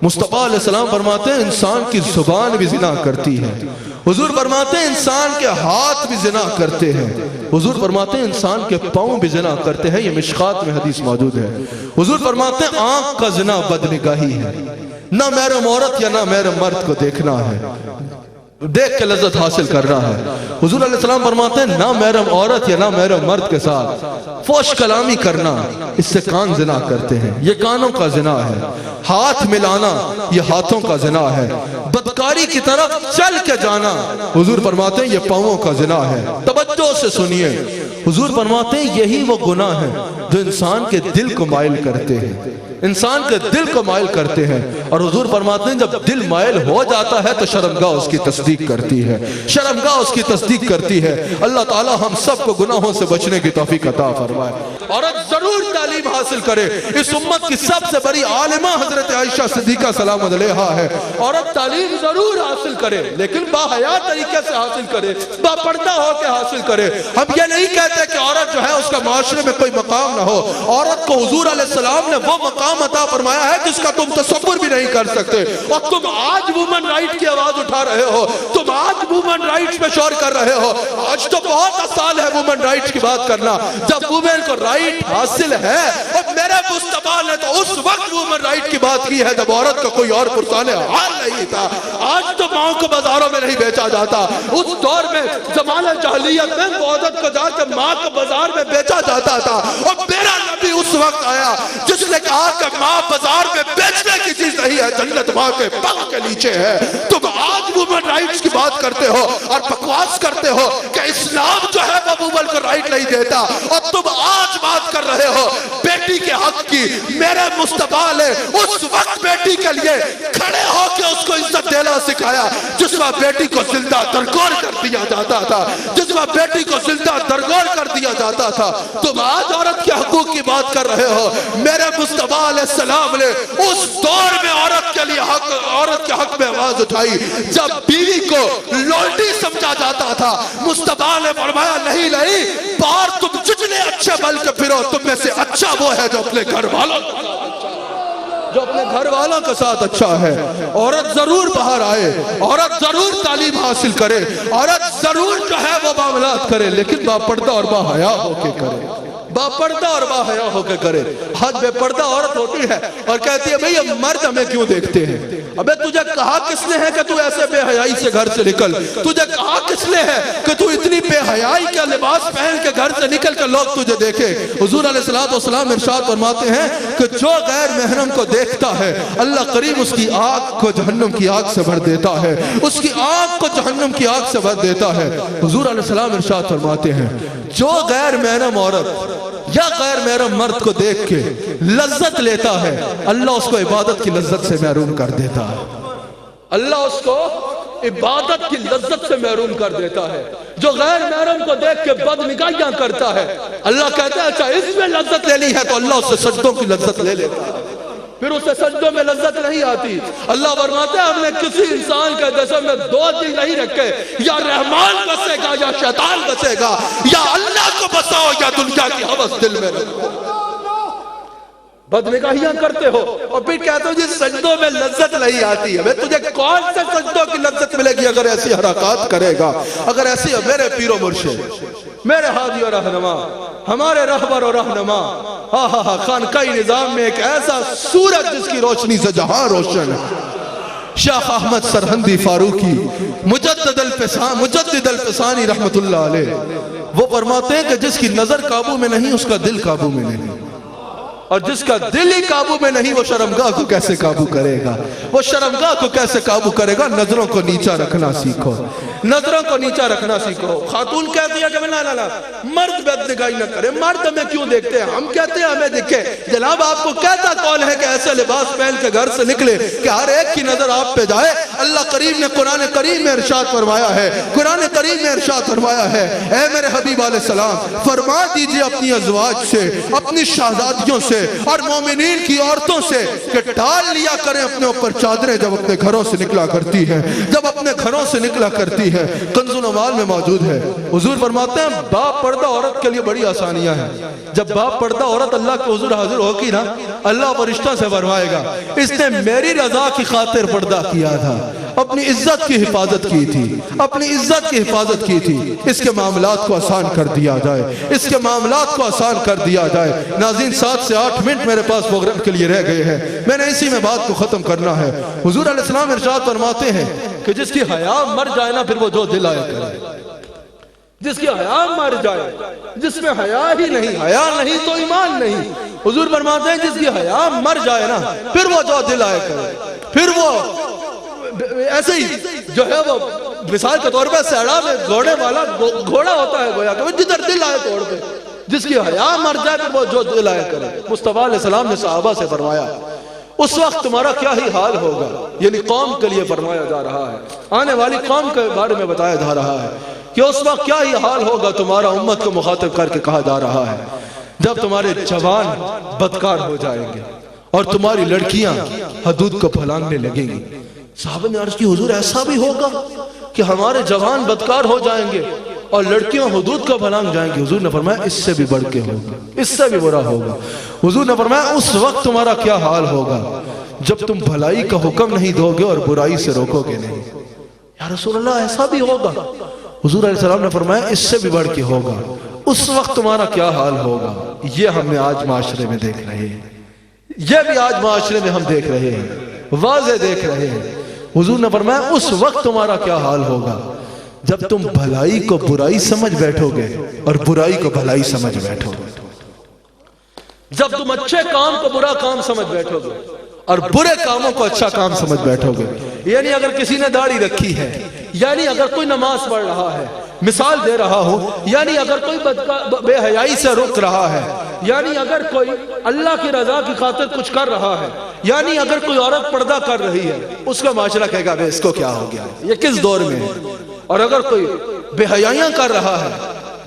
مصطفیٰ علیہ السلام فرماتے ہیں انسان کی زبان بھی زنا کرتی ہے، حضور فرماتے ہیں انسان کے ہاتھ بھی زنا کرتے ہیں، حضور فرماتے ہیں انسان کے پاؤں بھی زنا کرتے ہیں، یہ مشکات میں حدیث موجود ہے۔ حضور فرماتے ہیں آنکھ کا زنا بدنگاہی ہے، نہ محرم عورت یا نہ محرم مرد کو دیکھنا ہے، دیکھ کے لذت حاصل کرنا ہے۔ حضور علیہ السلام فرماتے ہیں نہ محرم عورت یا نہ محرم مرد کے ساتھ فحش کلامی کرنا، اس سے کان زنا کرتے ہیں، یہ کانوں کا زنا ہے۔ ہاتھ ملانا یہ ہاتھوں کا زنا ہے۔ بدکاری کی طرف چل کے جانا حضور فرماتے ہیں یہ پاؤں کا زنا ہے۔ توجہ سے سنیے، حضور فرماتے ہیں یہی وہ گناہ ہے جو انسان کے دل کو مائل کرتے ہیں، انسان کے دل کو مائل کرتے ہیں، اور حضور فرماتے ہیں جب دل مائل ہو جاتا ہے تو شرمگاہ اس کی تصدیق کرتی ہے، شرمگاہ اس کی تصدیق کرتی ہے۔ اللہ تعالی ہم سب کو گناہوں سے بچنے کی توفیق عطا فرمائے۔ عورت ضرور تعلیم حاصل کرے، اس امت کی سب سے بڑی عالمہ حضرت عائشہ صدیقہ سلام علیہا ہے۔ عورت تعلیم ضرور حاصل کرے لیکن باحیا طریقے سے حاصل کرے، با پردہ ہو کے حاصل کرے۔ ہم یہ نہیں کہتے کہ عورت جو ہے اس کا معاشرے میں کوئی مقام نہ ہو، عورت کو حضور علیہ السلام نے وہ مقام عطا فرمایا ہے جس کا تم تصور بھی نہیں کر سکتے، اور تم آج وومن رائٹ کی آواز اٹھا رہے ہو، تم آج وومن رائٹ پہ شور کر رہے ہو۔ آج تو بہت آسان ہے وومن رائٹ کی بات کرنا، جب وومن کو رائٹ حاصل ہے، اور میرے مصطفیٰ نے تو اس وقت وومن رائٹ کی بات کی ہے جب عورت کا کوئی اور پرسان حال نہیں تھا۔ آج تو ماں کو بازاروں میں نہیں بیچا جاتا، اس دور میں زمانہ جاہلیت میں عورت کو جا کے ماں کو بازار میں بیچا جاتا تھا، اور میرا نبی اس وقت آیا جس نے کہا کہ ماں بازار میں بیچنے کی چیز نہیں ہے، جنت ماں کے پگ کے نیچے ہے۔ تم آج وومن رائٹس کی بات کرتے ہو اور بکواس کرتے ہو کہ اسلام جو ہے وہ وومن کو رائٹ نہیں دیتا، اور تم آج بات کر رہے ہو بیٹی کے حق کی۔ میرے مصطفیٰ نے اس وقت بیٹی کے لیے کھڑے ہو کے اس کو عزت دینا سکھایا جس میں بیٹی کو زندہ درگور کر دیا جاتا تھا، جس میں بیٹی کو زندہ درگور کر دیا جاتا تھا۔ تم آج عورت کے حقوق کی بات کر رہے ہو۔ میرے مصطفیٰ علیہ السلام نے اس دور میں عورت کے لیے عورت کے حق میں آواز اٹھائی جب بیوی کو لوٹی سمجھا جاتا تھا۔ مصطفیٰ نے فرمایا نہیں نہیں، باہر تم جتنے اچھے بن کے پھرو، تم میں سے اچھا وہ ہے جو اپنے گھر والوں کے ساتھ اچھا ہے۔ عورت ضرور باہر آئے، عورت ضرور تعلیم حاصل کرے، عورت ضرور جو ہے وہ معاملات کرے، لیکن با پردہ اور با حیا ہو کے کرے، با پردہ اور با حیا ہو کے کرے۔ حد بے پردہ عورت ہوتی ہے اور کہتی ہے بھئی یہ مرد ہمیں کیوں دیکھتے ہیں؟ ابے تجھے کہا کس نے ہے کہ تو ایسے بے حیائی سے گھر سے نکل؟ تجھے کہا کس نے ہے کہ تو اتنی بے حیائی کا لباس پہن کے گھر سے نکل کے لوگ تجھے دیکھے؟ حضور علیہ السلام ارشاد فرماتے ہیں کہ جو غیر محرم کو دیکھتا ہے اللہ کریم اس کی آنکھ کو جہنم کی آگ سے بھر دیتا ہے، اس کی آنکھ کو جہنم کی آگ سے بھر دیتا ہے۔ حضور علیہ السلام ارشاد فرماتے ہیں جو غیر محرم عورت یا غیر محرم مرد کو دیکھ کے لذت لیتا ہے اللہ اس کو عبادت کی لذت سے محروم کر دیتا ہے، اللہ اس کو عبادت کی لذت سے محروم کر دیتا ہے۔ جو غیر محرم کو دیکھ کے بد نگاہیاں کرتا ہے اللہ کہتا ہے اچھا اس میں لذت لینی ہے تو اللہ اس سے سجدوں کی لذت لے لیتا ہے، پھر اسے سجدوں میں لذت نہیں آتی۔ اللہ فرماتے ہیں ہم نے کسی انسان کے جسم میں دو دل نہیں رکھے، یا رحمان بسے گا یا شیطان بسے گا، یا اللہ کو بساؤ یا دنیا کی حوث دل میں رکھو۔ بدنگاہیاں کرتے ہو اور پھر کہتے ہو جی سجدوں میں لذت نہیں آتی ہے۔ تجھے کون سے سجدوں کی لذت ملے گی اگر ایسی حرکات کرے گا؟ اگر ایسی میرے پیر و مرشد، میرے ہادی و رہنما، ہمارے رہبر و رہنما، خانقاہ نظام میں ایک ایسا سورج جس کی روشنی سے جہاں روشن ہے، شیخ احمد سرہندی فاروقی مجدد الفسانی رحمت اللہ علیہ، وہ فرماتے ہیں کہ جس کی نظر قابو میں نہیں اس کا دل قابو میں نہیں۔ اور جس کا دل ہی قابو میں نہیں وہ شرمگاہ کو کیسے قابو کرے گا؟ وہ شرمگاہ کو کیسے قابو کرے گا؟ نظروں کو نیچا رکھنا سیکھو، نظروں کو نیچا رکھنا سیکھو۔ خاتون کہتی ہے کہ لا مرد بدنگاہی نہ کرے، مرد ہمیں کیوں دیکھتے ہیں؟ ہم کہتے ہیں ہمیں دیکھے۔ جناب آپ کو کہتا کون ہے کہ ایسے لباس پہن کے گھر سے نکلے کہ ہر ایک کی نظر آپ پہ جائے؟ اللہ کریم نے قرآن کریم میں ارشاد فرمایا ہے، قرآن کریم میں ارشاد فرمایا ہے، اے میرے حبیب علیہ السلام فرما دیجئے اپنی ازواج سے، اپنی شہزادیوں سے اور مومنین کی عورتوں سے کہ ڈال لیا کریں اپنے اوپر چادریں جب اپنے گھروں سے نکلا کرتی ہیں، جب اپنے گھروں سے نکلا کرتی ہیں۔ کنز العمال میں موجود ہے، حضور فرماتے ہیں باپ پردہ عورت کے لیے بڑی آسانیاں ہیں۔ جب باپ پردہ عورت اللہ کے حضور حاضر ہوگی نا، اللہ فرشتوں سے فرمائے گا اس نے میری رضا کی خاطر پردہ کیا تھا، اپنی عزت کی حفاظت کی تھی، اپنی عزت کی حفاظت کی تھی، اس کے معاملات کو آسان کر دیا جائے، اس کے معاملات کو آسان کر دیا جائے۔ ناظرین 7 سے 8 منٹ میرے پاس پروگرام کے لیے رہ گئے ہیں، میں نے اسی میں بات کو ختم کرنا ہے۔ حضور علیہ السلام ارشاد فرماتے ہیں کہ جس کی حیا مر جائے نا پھر وہ جو دل آیا کرے، جس کی حیا مر جائے، جس میں حیا ہی نہیں، حیا نہیں تو ایمان نہیں۔ حضور فرماتے ہیں جس کی حیا مر جائے نا پھر وہ جو دل آیا کرے، پھر وہ ایسے ہی جو ہے وہ مثال کے طور پہ سیڑا میں گھوڑے والا گھوڑا ہوتا ہے گویا کہ جدھر دل آئے توڑ پہ، جس کی حیا مر جائے پھر وہ جو دل آیا کرے۔ مصطفیٰ علیہ السلام نے صحابہ سے فرمایا اس وقت تمہارا کیا ہی حال ہوگا، یعنی قوم کے لیے فرمایا جا رہا ہے، آنے والی قوم کے بارے میں بتایا جا رہا ہے کہ اس وقت کیا ہی حال ہوگا تمہارا، امت کو مخاطب کر کے کہا جا رہا ہے جب تمہارے جوان بدکار ہو جائیں گے اور تمہاری لڑکیاں حدود کو پھلانگنے لگیں گی۔ صحابہ نے عرض کی حضور ایسا بھی ہوگا کہ ہمارے جوان بدکار ہو جائیں گے اور لڑکیاں حدود کو پھلانگ جائیں گی؟ حضور نے فرمایا اس سے بھی بڑھ کے ہوگا، اس سے بھی برا ہوگا۔ حضور نے فرمایا اس وقت تمہارا کیا حال ہوگا جب تم بھلائی کا حکم نہیں دو گے اور برائی سے روکو گے نہیں۔ یا رسول اللہ ایسا بھی ہوگا؟ حضور علیہ السلام نے فرمایا اس سے بھی بڑھ کے ہوگا۔ اس وقت تمہارا کیا حال ہوگا؟ یہ ہم نے آج معاشرے میں دیکھ رہے ہیں، یہ بھی آج معاشرے میں ہم دیکھ رہے ہیں، واضح دیکھ رہے ہیں۔ حضور نے فرمایا اس وقت تمہارا کیا حال ہوگا جب تم بھلائی کو برائی سمجھ بیٹھو گے اور برائی کو بھلائی سمجھ بیٹھو گے، جب تم اچھے کام کو برا کام سمجھ بیٹھو گے اور برے کاموں کو اچھا کام سمجھ بیٹھو گے۔ یعنی اگر کسی نے داڑھی رکھی ہے، یعنی اگر کوئی نماز پڑھ رہا ہے، مثال دے رہا ہوں، یعنی اگر کوئی بے حیائی سے رک رہا ہے، یعنی اگر کوئی اللہ کی رضا کی خاطر کچھ کر رہا ہے، یعنی اگر کوئی عورت پردہ کر رہی ہے، اس کا معاشرہ کہے گا بے اس کو کیا ہو گیا، یہ کس دور میں ہے؟ اور اگر کوئی بے حیائیاں کر رہا ہے،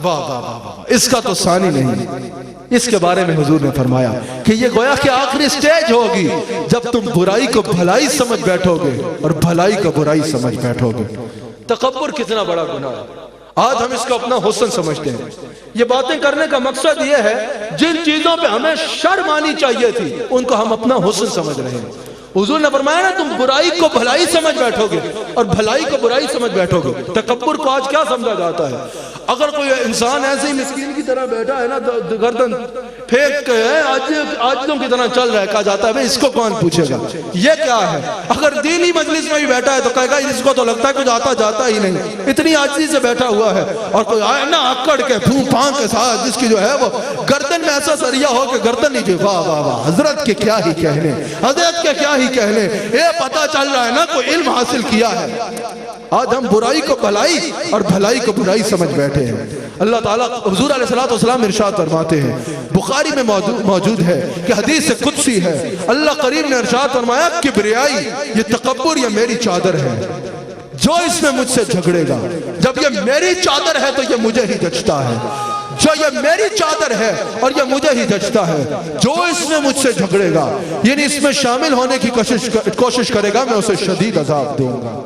واہ واہ واہ واہ اس کا تو ثانی نہیں۔ اس کے بارے میں حضور نے فرمایا کہ یہ گویا کہ آخری سٹیج ہوگی جب تم برائی کو بھلائی سمجھ بیٹھو گے اور بھلائی کو برائی سمجھ بیٹھو گے۔ تکبر کتنا بڑا گناہ ہے، آج ہم اس کو اپنا حسن سمجھتے ہیں۔ یہ باتیں کرنے کا مقصد یہ ہے جن چیزوں پہ ہمیں شرم آنی چاہیے تھی ان کو ہم اپنا حسن سمجھ رہے ہیں۔ حضور نے فرمایا نا تم برائی کو بھلائی سمجھ بیٹھو گے اور بھلائی کو برائی سمجھ بیٹھو گے۔ تکبر کو آج کیا سمجھا جاتا ہے؟ اگر کوئی انسان ایسے ہی مسکین کی طرح بیٹھا ہے نا، گردن پھینک کے عاجزوں کی طرح چل رہا ہے، کہا جاتا ہے اس کو کون پوچھے گا، یہ کیا ہے؟ اگر دینی مجلس میں بھی بیٹھا ہے تو کہے گا اس کو تو لگتا ہے کچھ آتا جاتا ہی نہیں، اتنی عاجزی سے بیٹھا ہوا ہے۔ اور کوئی آئے نا اکڑ کے پھون پھان کے ساتھ جس کی جو ہے وہ گردن میں ایسا سریا ہو کہ گردن نہیں، واہ واہ واہ حضرت کے کیا ہی کہنے، حضرت کے کیا ہی کہنے، یہ پتا چل رہا ہے نا کوئی علم حاصل کیا ہے۔ آج ہم برائی کو بھلائی اور بھلائی کو برائی سمجھ بیٹھے ہیں۔ اللہ تعالیٰ حضور علیہ السلام ارشاد فرماتے ہیں، بخاری میں موجود ہے کہ حدیث قدسی ہے، اللہ کریم نے ارشاد فرمایا کبریائی یہ تکبر یہ میری چادر ہے، جو اس میں مجھ سے جھگڑے گا، جب یہ میری چادر ہے تو یہ مجھے ہی جچتا ہے، جو یہ میری چادر ہے اور یہ مجھے ہی جچتا ہے، جو اس میں مجھ سے جھگڑے گا یعنی اس میں شامل ہونے کی کوشش کرے گا میں اسے شدید عذاب دوں گا۔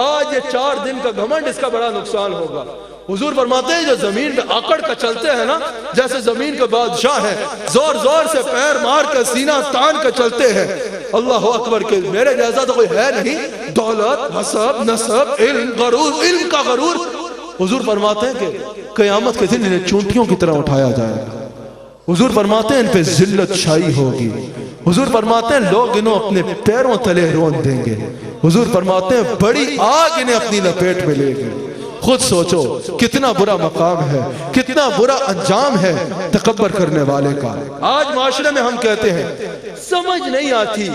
آج یہ 4 دن کا گھمنڈ اس کا بڑا نقصان ہوگا۔ حضور فرماتے ہیں جو زمین پہ آکڑ کر چلتے ہیں نا، جیسے زمین کے بادشاہ ہیں، زور زور سے پیر مار کر سینہ تان کر چلتے ہیں، اللہ اکبر کہ میرے جیسا تو کوئی ہے نہیں، دولت، حسب، نسب، علم، غرور، علم کا غرور۔ حضور فرماتے ہیں کہ قیامت کے دن انہیں چونٹیوں کی طرح اٹھایا جائے گا۔ حضور فرماتے ہیں ان پہ ذلت چھائی ہوگی۔ حضور فرماتے ہیں لوگ انہوں اپنے پیروں تلے رون دیں گے۔ حضور فرماتے ہیں بڑی آگ انہیں اپنی لپیٹ میں لے گی۔ خود سوچو کتنا برا مقام ہے، کتنا برا انجام ہے تکبر کرنے والے کا۔ آج معاشرے میں ہم کہتے ہیں سمجھ نہیں آتی،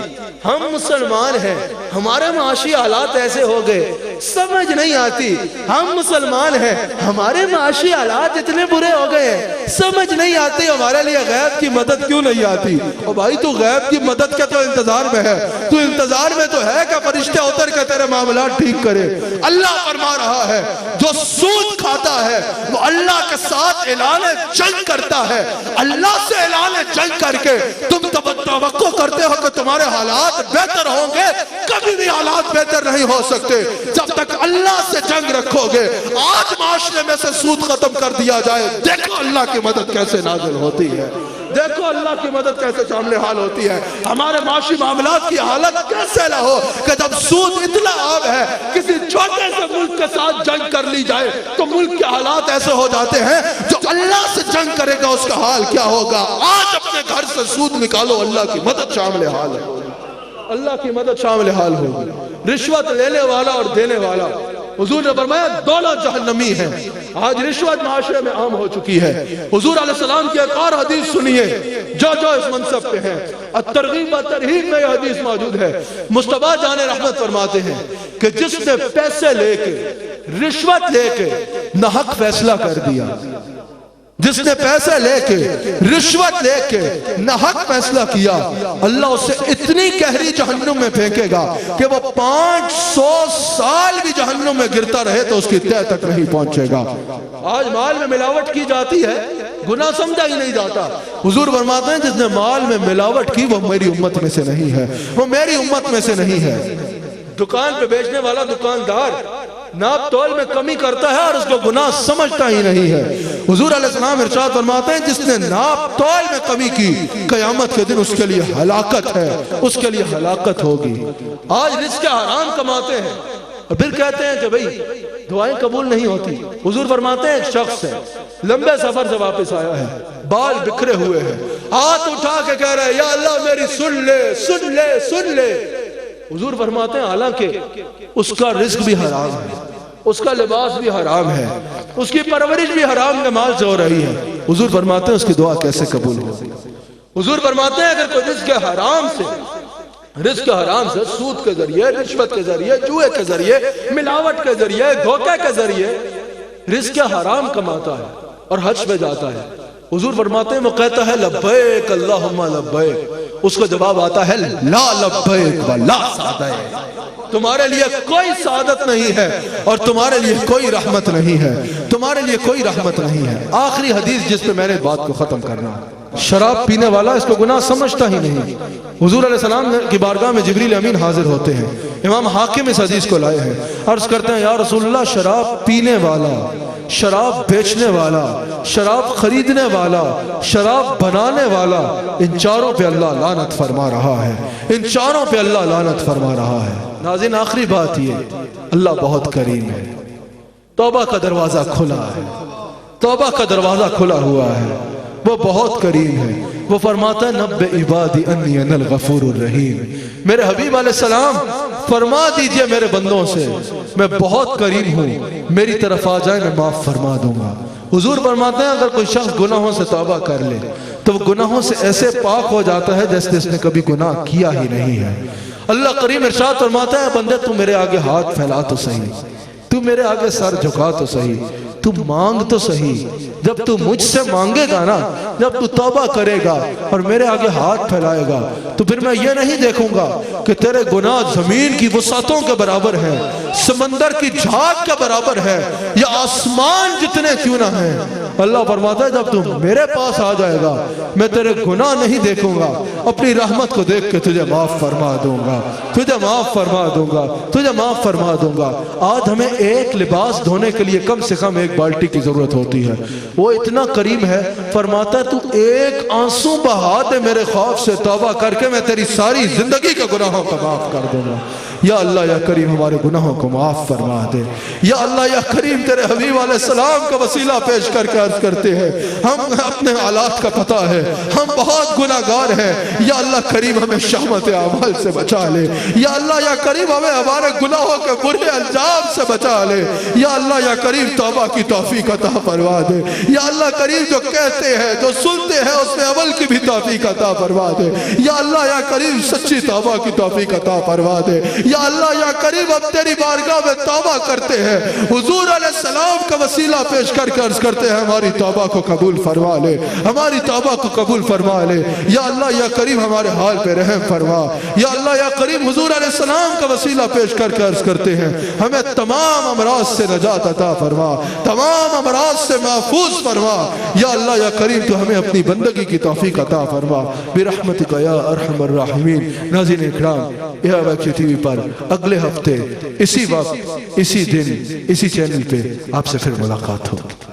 ہم مسلمان ہیں، ہمارے معاشی حالات ایسے ہو گئے، سمجھ نہیں آتی، ہم مسلمان ہیں، ہمارے معاشی حالات اتنے برے ہو گئے ہیں، سمجھ نہیں آتی ہمارے لیے غیب کی مدد کیوں نہیں آتی۔ اور بھائی تو غیب کی مدد کے تو انتظار میں ہے، تو انتظار میں تو ہے کہ فرشتے اتر کے تیرے معاملات ٹھیک کرے۔ اللہ فرما رہا ہے جو سود کھاتا ہے وہ اللہ کے ساتھ اعلان جنگ کرتا ہے، اللہ سے اعلان جنگ کر کے تم توقع کرتے ہو کہ تمہارے حالات بہتر ہوں گے، کبھی بھی حالات بہتر نہیں ہو سکتے جب تک اللہ سے جنگ رکھو گے۔ آج معاشرے میں سے سود ختم کر دیا جائے، دیکھو اللہ کی مدد کیسے نازل ہوتی ہے، دیکھو اللہ کی مدد کیسے سامنے حال ہوتی ہے۔ ہمارے معاشی معاملات کی حالت کیسے نہ ہو کہ جب سود اتنا عام ہے، کسی چھوٹے سے ملک کے ساتھ جنگ کر لی جائے تو ملک کے حالات ایسے ہو جاتے ہیں، جو اللہ سے جنگ کرے گا اس کا حال کیا ہوگا۔ آج اپنے گھر سے سود نکالو، اللہ کی مدد شامل حال ہے، اللہ کی مدد شامل حال ہوگی۔ رشوت لینے والا اور دینے والا، حضور نے فرمایا دونوں جہنمی ہیں۔ آج رشوت معاشرے میں عام ہو چکی ہے۔ حضور علیہ السلام کی ایک اور حدیث سنیے، جو اس منصب پہ ہیں، الترغیب و ترہیب میں یہ حدیث موجود ہے۔ مصطفیٰ جان رحمت فرماتے ہیں کہ جس نے پیسے لے کے، رشوت لے کے ناحق فیصلہ کر دیا، جس نے پیسے لے کے، رشوت لے کے ناحق فیصلہ کیا، اللہ اسے اتنی گہری جہنم میں پھینکے گا کہ وہ 500 سال بھی جہنم میں گرتا رہے تو اس کی تہہ تک نہیں پہنچے گا۔ آج مال میں ملاوٹ کی جاتی ہے، گناہ سمجھا ہی نہیں جاتا۔ حضور فرماتے ہیں جس نے مال میں ملاوٹ کی وہ میری امت میں سے نہیں ہے، وہ میری امت میں سے نہیں ہے۔ دکان پہ بیچنے والا دکاندار ناپ تول میں کمی کرتا ہے اور اس کو گناہ سمجھتا ہی نہیں ہے۔ حضور علیہ السلام ارشاد فرماتے ہیں جس نے ناپ تول میں کمی کی، قیامت کے دن اس کے لیے ہلاکت ہے، اس کے لیے ہلاکت ہوگی۔ آج رزق حرام کماتے ہیں اور پھر کہتے ہیں کہ بھئی دعائیں قبول نہیں ہوتی۔ حضور فرماتے ہیں ایک شخص ہے، لمبے سفر سے واپس آیا ہے، بال بکھرے ہوئے ہیں، ہاتھ اٹھا کے کہہ رہا ہے یا اللہ میری سن لے سن لے سن لے۔ حضور فرماتے ہیں حالانکہ اس کا رزق بھی حرام ہے، اس کا لباس بھی حرام ہے، اس کی پرورش بھی حرام کے مال سے ہو رہی ہے، حضور فرماتے ہیں اس کی دعا کیسے قبول ہوگی۔ حضور فرماتے ہیں اگر کوئی رزق حرام سے سود کے ذریعے، رشوت کے ذریعے، جوئے کے ذریعے، ملاوٹ کے ذریعے، دھوکے کے ذریعے رزق حرام کماتا ہے اور حج پہ جاتا ہے، حضور فرماتے ہیں وہ کہتا ہے لبیک اللہم لبیک، اس کو جواب آتا ہے لا لبیک ولا سعدیک، تمہارے لیے کوئی سعادت نہیں ہے اور تمہارے لیے کوئی رحمت نہیں ہے، تمہارے لیے کوئی رحمت نہیں ہے۔ آخری حدیث جس پہ میں نے بات کو ختم کرنا ہے، شراب پینے والا اس کو گناہ سمجھتا ہی نہیں۔ حضور علیہ السلام کی بارگاہ میں جبریل امین حاضر ہوتے ہیں، امام حاکم اس حدیث کو لائے ہیں، عرض کرتے ہیں یا رسول اللہ شراب پینے والا، شراب بیچنے والا، شراب خریدنے والا، شراب بنانے والا، ان چاروں پہ اللہ لعنت فرما رہا ہے، ان چاروں پہ اللہ لعنت فرما رہا ہے۔ ناظرین آخری بات یہ، اللہ بہت کریم ہے، توبہ کا دروازہ کھلا ہے، توبہ کا دروازہ کھلا ہوا ہے، وہ بہت کریم ہے۔ وہ فرماتا ہے نبّ عبادی انی انا الغفور الرحیم، میرے حبیب علیہ السلام فرما دیجئے میرے بندوں سے میں بہت کریم ہوں، میری طرف آ جائے میں معاف فرما دوں گا۔ حضور فرماتے ہیں اگر کوئی شخص گناہوں سے توبہ کر لے تو وہ گناہوں سے ایسے پاک ہو جاتا ہے جیسے اس نے کبھی گناہ کیا ہی نہیں ہے۔ اللہ کریم ارشاد فرماتا ہے بندے تو میرے آگے ہاتھ پھیلا تو صحیح، تو میرے آگے سر جھکا تو صحیح، تو مانگ تو صحیح، جب تو مجھ سے مانگے گا نا، جب تو توبہ کرے گا اور میرے آگے ہاتھ پھیلائے گا تو پھر میں یہ نہیں دیکھوں گا کہ تیرے گناہ زمین کی وسعتوں کے برابر ہیں، سمندر کی جھاگ کے برابر ہے یا آسمان جتنے کیوں نہ ہیں۔ اللہ فرماتا ہے جب تم میرے پاس آ جائے گا میں تیرے گناہ نہیں دیکھوں گا، اپنی رحمت کو دیکھ کے تجھے معاف فرما دوں گا، تجھے معاف فرما دوں گا، تجھے معاف فرما دوں گا۔ آج ہمیں ایک لباس دھونے کے لیے کم سے کم ایک بالٹی کی ضرورت ہوتی ہے، وہ اتنا کریم ہے، فرماتا ہے تو ایک آنسو بہا دے میرے خوف سے، توبہ کر کے میں تیری ساری زندگی کے گناہوں کو معاف کر دوں گا۔ یا اللہ یا کریم ہمارے گناہوں کو معاف فرما دے۔ یا اللہ یا کریم تیرے حبیب علیہ السلام کا وسیلہ پیش کر کے عرض کرتے ہیں، ہم اپنے حالات کا پتہ ہے، ہم بہت گناہگار ہیں، یا اللہ کریم ہمیں شہوت اعمال سے بچا لے، یا اللہ یا کریم ہمیں ہمارے گناہوں کے برے انجام سے بچا لے، یا اللہ یا کریم توبہ کی توفیق عطا فرما دے، یا اللہ کریم جو کہتے ہیں جو سنتے ہیں اس میں عمل کی بھی توفیق عطا فرما دے، یا اللہ یا کریم سچی توبہ کی توفیق عطا فرما دے، یا اللہ یا کریم اب تیری بارگاہ میں توبہ کرتے ہیں، حضور علیہ السلام کا وسیلہ پیش کر کے عرض کرتے ہیں ہماری توبہ کو قبول فرما لے، ہماری توبہ کو قبول فرما لے، یا اللہ یا کریم ہمارے حال پہ رحم فرما، یا اللہ یا کریم حضور علیہ السلام کا وسیلہ پیش کر کے عرض کرتے ہیں ہمیں تمام امراض سے نجات عطا فرما، تمام امراض سے محفوظ فرما، یا اللہ یا کریم تو ہمیں اپنی بندگی کی توفیق عطا فرما برحمتک یا ارحم الراحمین۔ ناظرین اکرام، AIYQ TV پر اگلے ہفتے اسی وقت اسی دن اسی چینل پہ آپ سے پھر ملاقات ہوگی۔